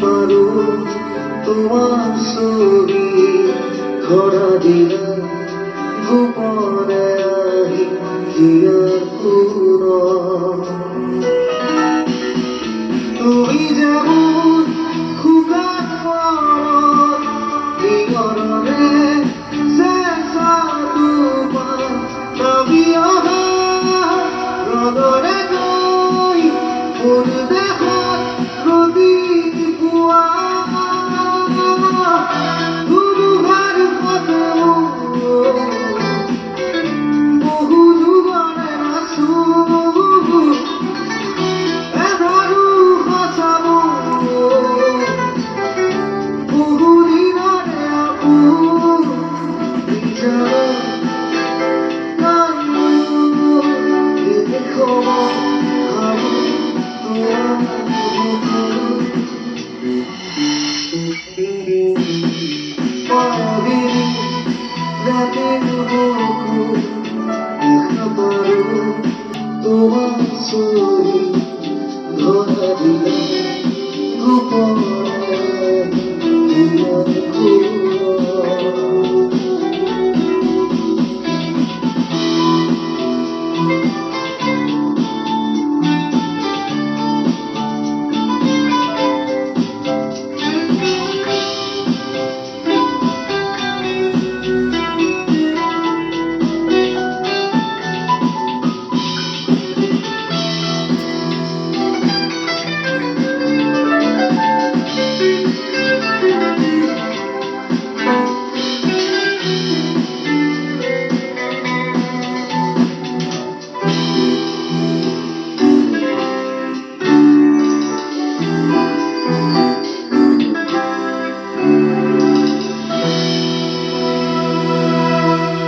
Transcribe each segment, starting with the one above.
পাৰো তোমাৰ ছবি ধৰা দিলা গোপনে আহি জিয়াৰ সুৰত তুমি যেমন শুকান মনত নিয়ৰণে চেঁচা তোমাৰ নামি অহা ৰদৰে গৈ মোৰ দেশত ৰাতিপুৱা ধুমুহাৰ সতে বহু যুগৰে নাচো এধাৰো সঁচাব বহু দিনৰে আপোন বিচাৰ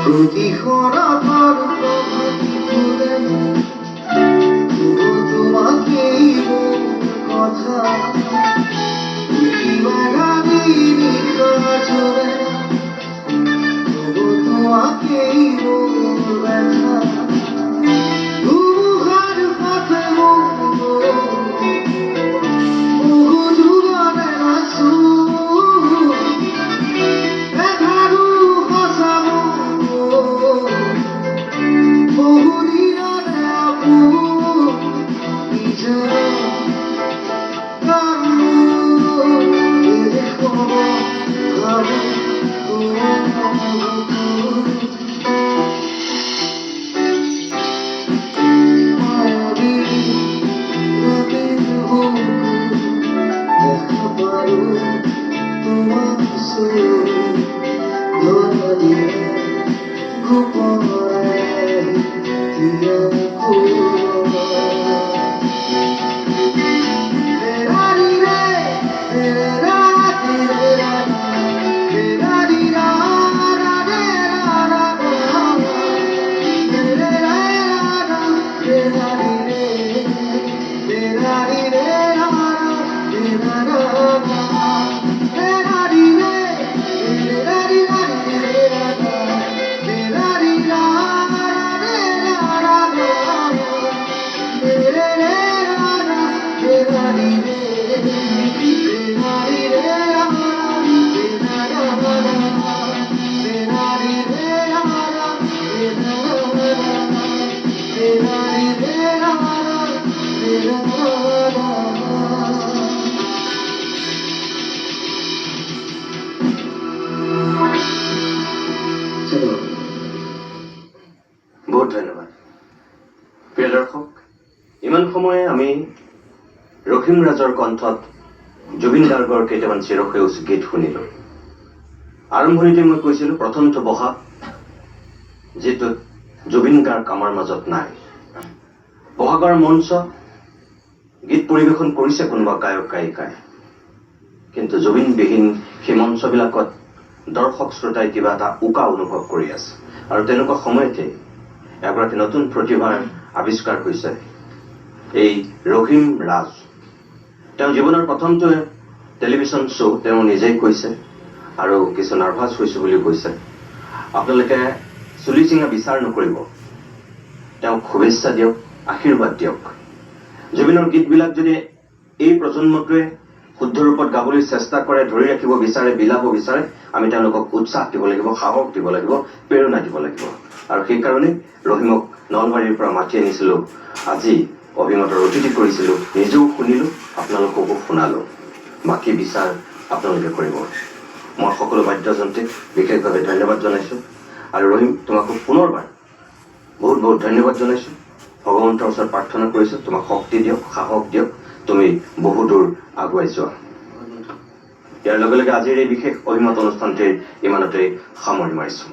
প্ৰতিশোধৰ প্ৰভাতী ফুলে তোমাকেই মোৰ কথা নিশাজৰে তোমাকেই মোৰ ব্যথা ধুমুহাৰ সতে বহু যুগৰে নাচো এধাৰো সঁচাব বহু দিনৰে আপোন নিজৰ বহুত ধন্যবাদ প্ৰিয় দৰ্শক ইমান সময়ে আমি ৰহিম ৰাজৰ কণ্ঠত জুবিন গাৰ্গৰ কেইটামান চিৰসেউজ গীত শুনিলোঁ আৰম্ভণিতে মই কৈছিলোঁ প্ৰথমটো বহাগ যিটোত জুবিন গাৰ্গ আমাৰ মাজত নাই বহাগৰ মঞ্চ গীত পৰিৱেশন কৰিছে কোনোবা গায়ক গায়িকাই কিন্তু জুবিনবিহীন সেই মঞ্চবিলাকত দৰ্শক শ্ৰোতাই কিবা এটা উকা অনুভৱ কৰি আছে আৰু তেনেকুৱা সময়তে এগৰাকী নতুন প্ৰতিভাৰ আৱিষ্কাৰ হৈছে এই ৰহিম ৰাজ তেওঁ জীৱনৰ প্ৰথমটো টেলিভিছন শ্ব' তেওঁ নিজেই কৈছে আৰু কিছু নাৰ্ভাছ হৈছোঁ বুলি কৈছে আপোনালোকে চুলি চিঙা বিচাৰ নকৰিব তেওঁক শুভেচ্ছা দিয়ক আশীৰ্বাদ দিয়ক জুবিনৰ গীতবিলাক যদি এই প্ৰজন্মটোৱে শুদ্ধ ৰূপত গাবলৈ চেষ্টা কৰে, ধৰি ৰাখিব বিচাৰে, বিলাব বিচাৰে, আমি তেওঁলোকক উৎসাহ দিব লাগিব, সাহস দিব লাগিব, প্ৰেৰণা দিব লাগিব। আৰু সেইকাৰণে ৰহিমক নলবাৰীৰ পৰা মাতি আনিছিলোঁ। আজি অভিমতৰ অতিথি কৰিছিলোঁ, নিজেও শুনিলোঁ, আপোনালোককো শুনালোঁ। বাকী বিচাৰ আপোনালোকে কৰিব। মই সকলো বাদ্যযন্ত্ৰীক বিশেষভাৱে ধন্যবাদ জনাইছোঁ। আৰু ৰহিম, তোমাকো পুনৰবাৰ বহুত বহুত ধন্যবাদ জনাইছোঁ। ভগৱন্তৰ ওচৰত প্ৰাৰ্থনা কৰিছোঁ, তোমাক শক্তি দিয়ক, সাহস দিয়ক, তুমি বহুদূৰ আগুৱাই যোৱা। ইয়াৰ লগে লগে আজিৰ এই বিশেষ অভিমত অনুষ্ঠানটিৰ ইমানতে সামৰি মাৰিছোঁ।